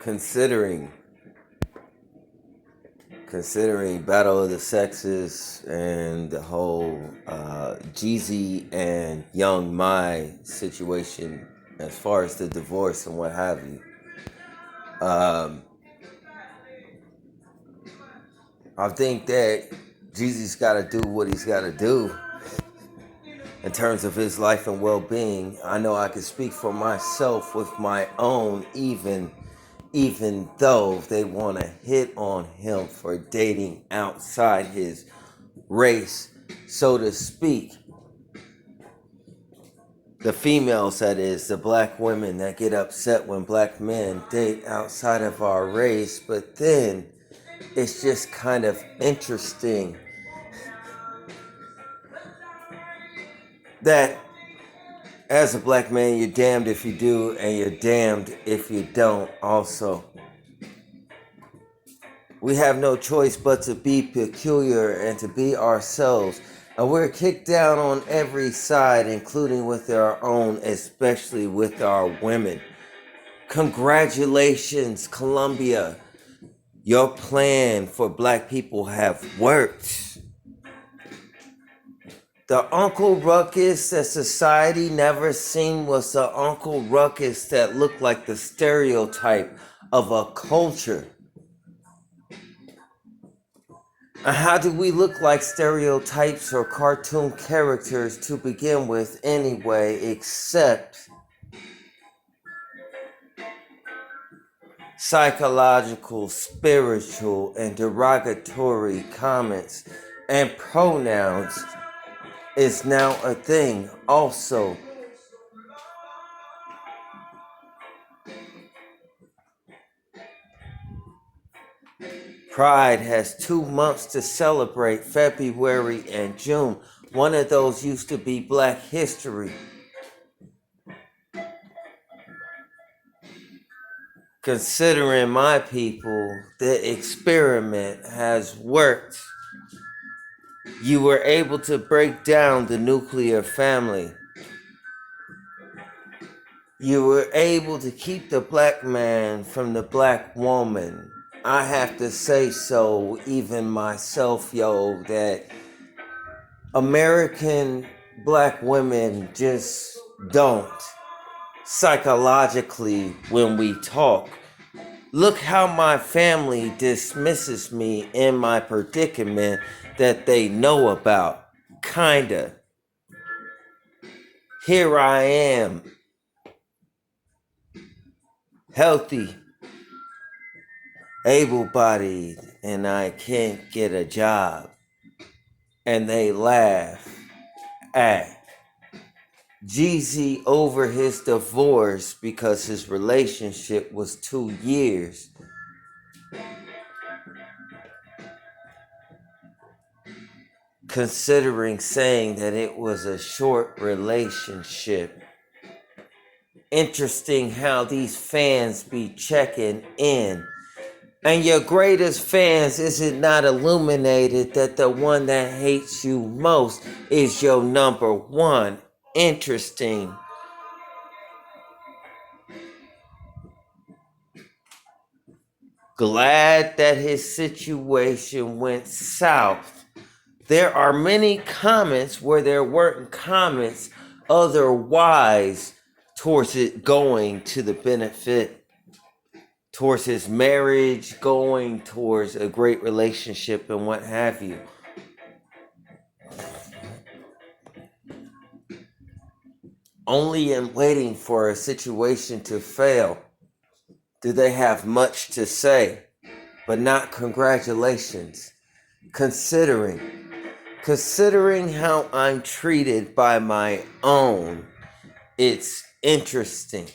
considering considering Battle of the Sexes and the whole Jeezy and Young Mai situation as far as the divorce and what have you. I think that Jeezy's got to do what he's got to do in terms of his life and well-being. I know I can speak for myself with my own, even though they want to hit on him for dating outside his race, so to speak. The females, that is, the black women that get upset when black men date outside of our race, but then it's just kind of interesting that as a black man, you're damned if you do and you're damned if you don't also. We have no choice but to be peculiar and to be ourselves. And we're kicked down on every side, including with our own, especially with our women. Congratulations, Colombia. Your plan for black people have worked. The Uncle Ruckus that society never seen was the Uncle Ruckus that looked like the stereotype of a culture. And how do we look like stereotypes or cartoon characters to begin with anyway, except psychological, spiritual, and derogatory comments and pronouns is now a thing also. Pride has 2 months to celebrate, February and June. One of those used to be Black History. Considering my people, the experiment has worked. You were able to break down the nuclear family. You were able to keep the black man from the black woman. I have to say so, even myself, that American black women just don't. Psychologically, when we talk, look how my family dismisses me in my predicament that they know about. Kinda. Here I am, healthy, able-bodied, and I can't get a job. And they laugh at Jeezy over his divorce because his relationship was 2 years. Considering saying that it was a short relationship. Interesting how these fans be checking in. And your greatest fans, is it not illuminated that the one that hates you most is your number one? Interesting. Glad that his situation went south. There are many comments where there weren't comments otherwise towards it going to the benefit, towards his marriage, going towards a great relationship and what have you. Only in waiting for a situation to fail do they have much to say, but not congratulations. Considering how I'm treated by my own, it's interesting.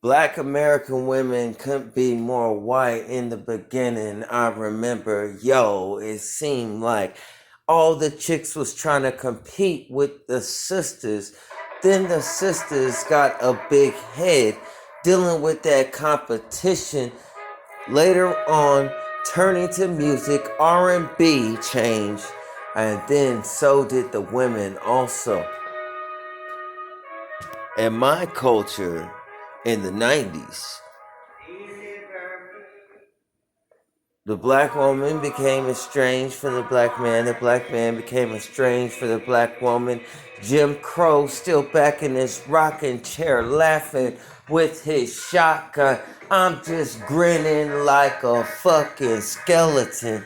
Black American women couldn't be more white in the beginning. I remember, it seemed like all the chicks was trying to compete with the sisters. Then the sisters got a big head dealing with that competition. Later on, turning to music, R&B changed, and then so did the women also. In my culture in the 90s, the black woman became estranged from the black man became estranged from the black woman. Jim Crow still back in his rocking chair laughing with his shotgun. I'm just grinning like a fucking skeleton.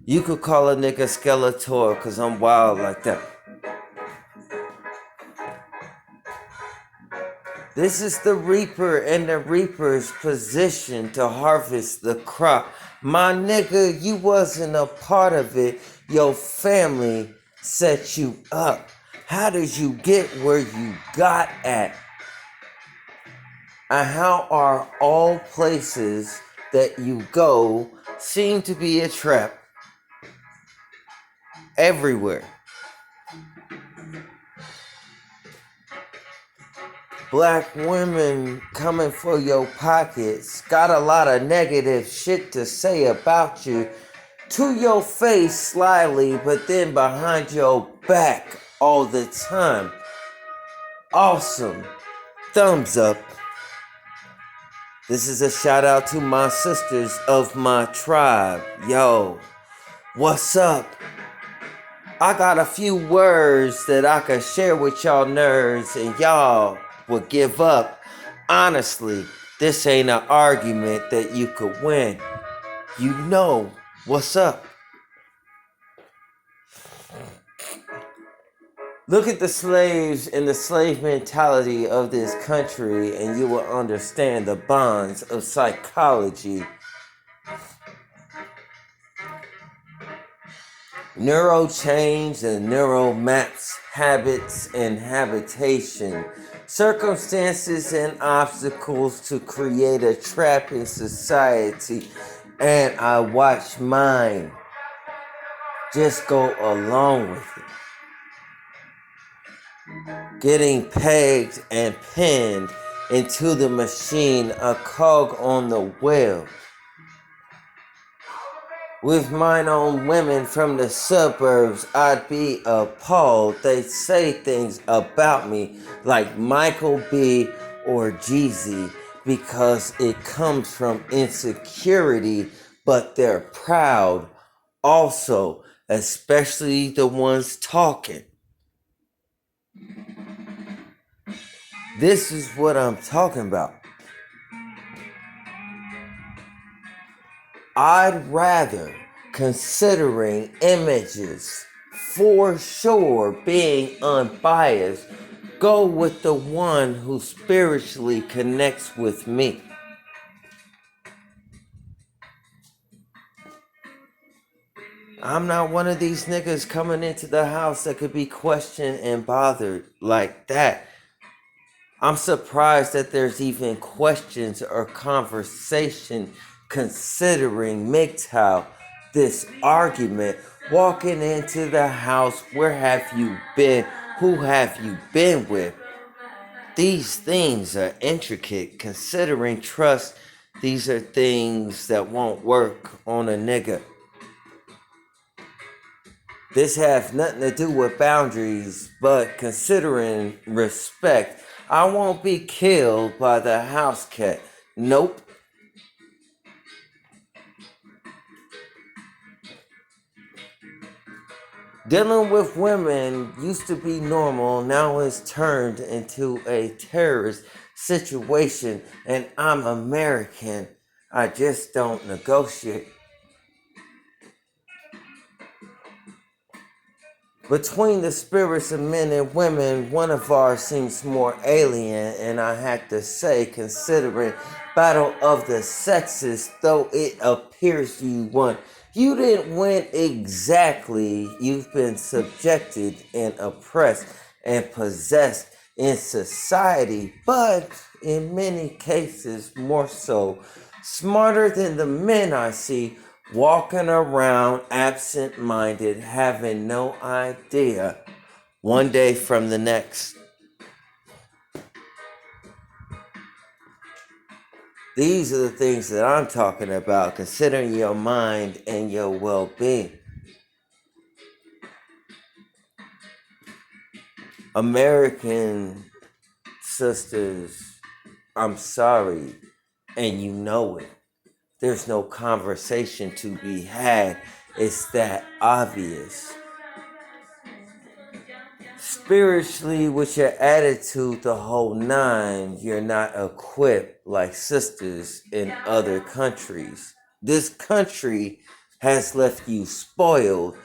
You could call a nigga Skeletor cause I'm wild like that. This is the reaper and the reaper's position to harvest the crop. My nigga, you wasn't a part of it. Your family set you up. How did you get where you got at? And how are all places that you go seem to be a trap? Everywhere. Black women coming for your pockets, got a lot of negative shit to say about you to your face slyly, but then behind your back all the time. Awesome. Thumbs up. This is a shout out to my sisters of my tribe. Yo, what's up? I got a few words that I can share with y'all nerds, and y'all will give up. Honestly, this ain't an argument that you could win. You know what's up. Look at the slaves and the slave mentality of this country, and you will understand the bonds of psychology. Neuro change and neural maps, habits and habitation, circumstances and obstacles to create a trap in society, and I watch mine just go along with it. Getting pegged and pinned into the machine, a cog on the wheel. With mine own women from the suburbs, I'd be appalled. They say things about me like Michael B. or Jeezy because it comes from insecurity, but they're proud also, especially the ones talking. This is what I'm talking about. I'd rather, considering images for sure being unbiased, go with the one who spiritually connects with me. I'm not one of these niggas coming into the house that could be questioned and bothered like that. I'm surprised that there's even questions or conversation considering MGTOW, this argument. Walking into the house, where have you been? Who have you been with? These things are intricate. Considering trust, these are things that won't work on a nigga. This has nothing to do with boundaries, but considering respect, I won't be killed by the house cat. Nope. Dealing with women used to be normal, now it's turned into a terrorist situation, and I'm American. I just don't negotiate. Between the spirits of men and women, one of ours seems more alien, and I had to say, considering battle of the sexes, though it appears you won. You didn't win exactly. You've been subjected and oppressed and possessed in society, but in many cases more so. Smarter than the men I see, walking around absent-minded, having no idea one day from the next. These are the things that I'm talking about, considering your mind and your well-being. American sisters, I'm sorry, and you know it. There's no conversation to be had. It's that obvious. Spiritually, with your attitude, the whole nine, you're not equipped like sisters in other countries. This country has left you spoiled,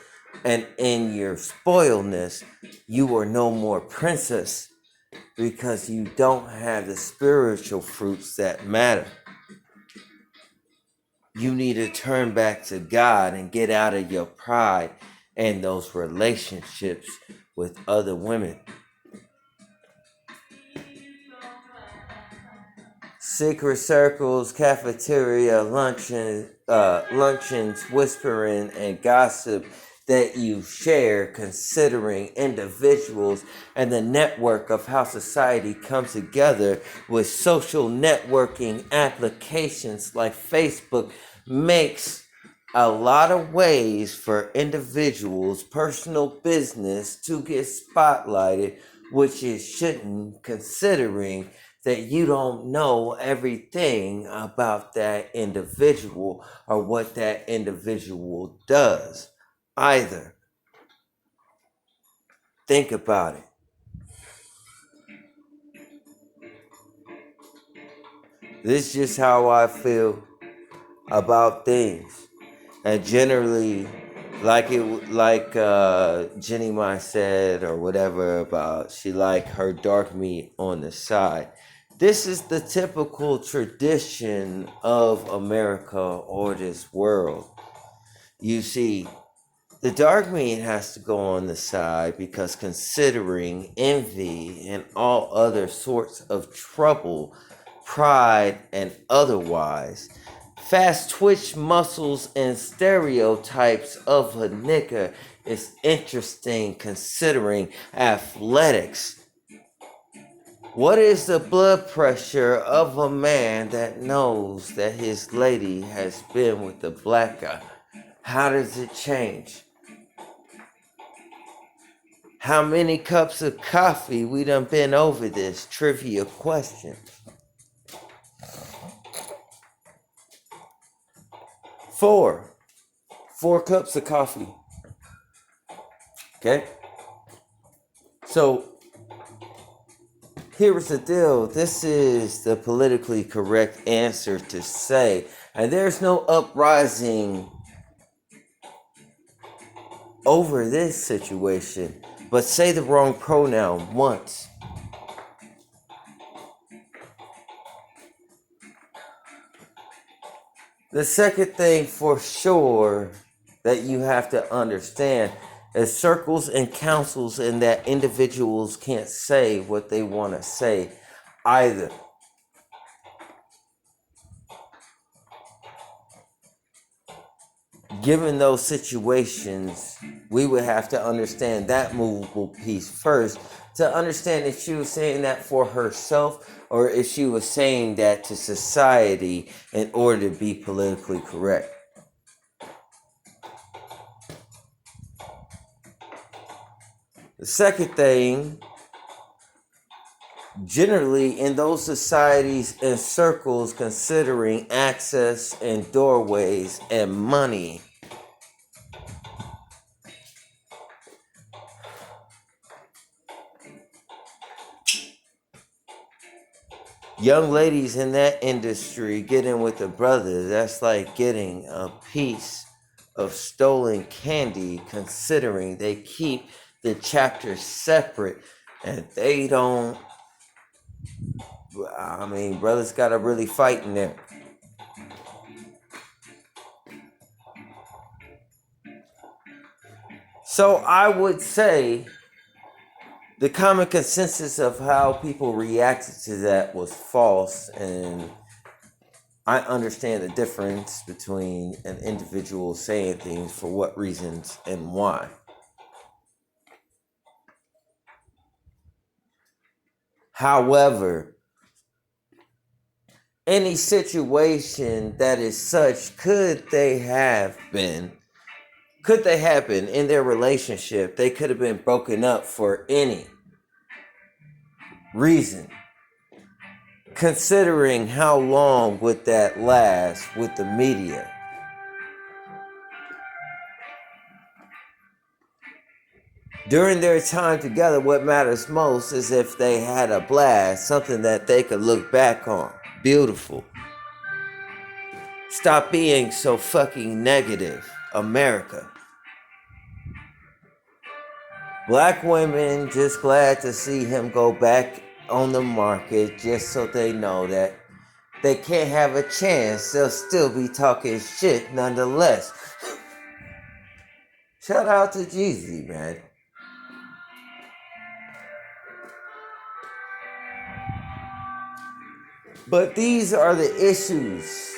and in your spoiledness, you are no more princess because you don't have the spiritual fruits that matter. You need to turn back to God and get out of your pride and those relationships with other women. Secret circles, cafeteria, luncheons, whispering, and gossip that you share, considering individuals and the network of how society comes together with social networking applications like Facebook makes a lot of ways for individuals' personal business to get spotlighted, which it shouldn't, considering that you don't know everything about that individual or what that individual does either. Think about it. This is just how I feel about things. And generally, Jenny Mai said or whatever about she like her dark meat on the side. This is the typical tradition of America or this world. You see, the dark meat has to go on the side because considering envy and all other sorts of trouble, pride and otherwise, fast twitch muscles and stereotypes of a nigga is interesting considering athletics. What is the blood pressure of a man that knows that his lady has been with a black guy? How does it change? How many cups of coffee? We done been over this trivia question. 4 cups of coffee. Okay? So, here's the deal. This is the politically correct answer to say. And there's no uprising over this situation. But say the wrong pronoun once. The second thing for sure that you have to understand is circles and councils, and that individuals can't say what they want to say either. Given those situations, we would have to understand that movable piece first to understand if she was saying that for herself or if she was saying that to society in order to be politically correct. The second thing, generally in those societies and circles, considering access and doorways and money, young ladies in that industry getting with a brother, that's like getting a piece of stolen candy, considering they keep the chapters separate and they don't. I mean, brothers gotta really fight in there. So I would say the common consensus of how people reacted to that was false, and I understand the difference between an individual saying things for what reasons and why. However, any situation that is such, could they happen in their relationship? They could have been broken up for any. reason. Considering how long would that last with the media? During their time together, what matters most is if they had a blast, something that they could look back on. Beautiful. Stop being so fucking negative, America. Black women just glad to see him go back on the market just so they know that they can't have a chance. They'll still be talking shit nonetheless. Shout out to Jeezy, man. But these are the issues.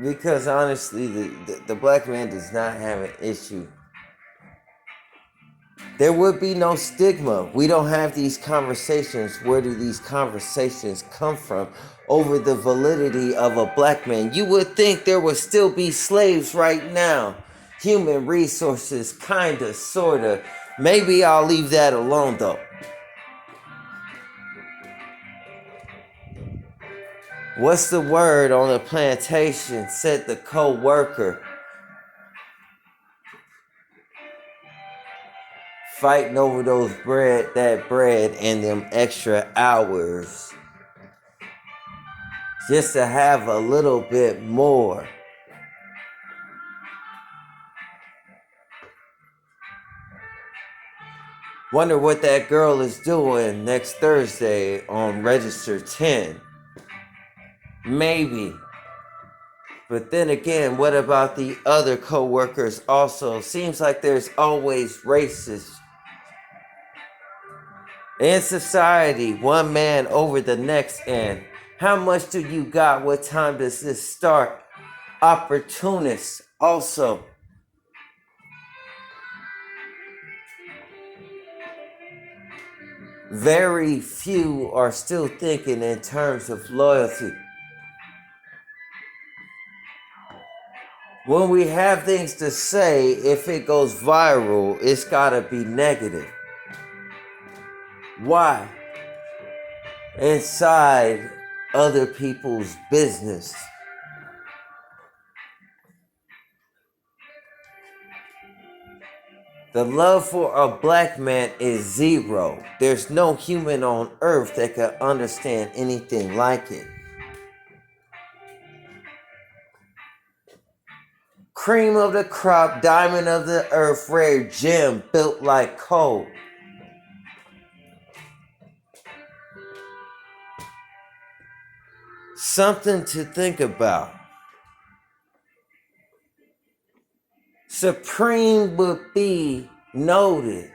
Because honestly, the black man does not have an issue. There would be no stigma. We don't have these conversations. Where do these conversations come from over the validity of a black man? You would think there would still be slaves right now. Human resources, kinda, sorta. Maybe I'll leave that alone though. What's the word on the plantation? Said the co-worker. Fighting over that bread and them extra hours. Just to have a little bit more. Wonder what that girl is doing next Thursday on Register 10. Maybe. But then again, what about the other co-workers also? Seems like there's always racists. In society, one man over the next, and how much do you got? What time does this start? Opportunists also. Very few are still thinking in terms of loyalty. When we have things to say, if it goes viral, it's gotta be negative. Why? Inside other people's business. The love for a black man is zero. There's no human on earth that can understand anything like it. Cream of the crop, diamond of the earth, rare gem built like coal. Something to think about. Supreme would be noted,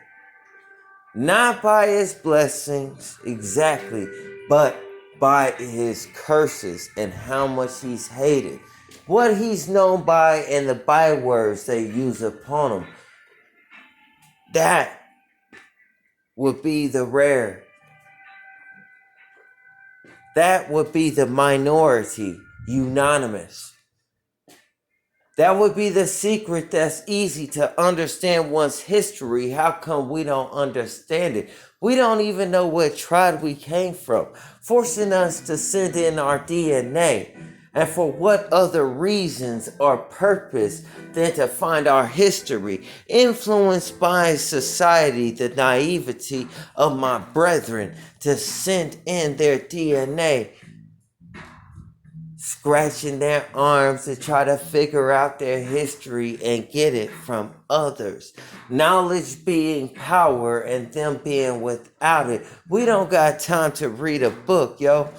not by his blessings exactly, but by his curses and how much he's hated. What he's known by and the bywords they use upon him. That would be the rare. That would be the minority, unanimous. That would be the secret that's easy to understand one's history. How come we don't understand it? We don't even know what tribe we came from, forcing us to send in our DNA. And for what other reasons or purpose than to find our history, influenced by society, the naivety of my brethren, to send in their DNA, scratching their arms to try to figure out their history and get it from others. Knowledge being power and them being without it. We don't got time to read a book, yo.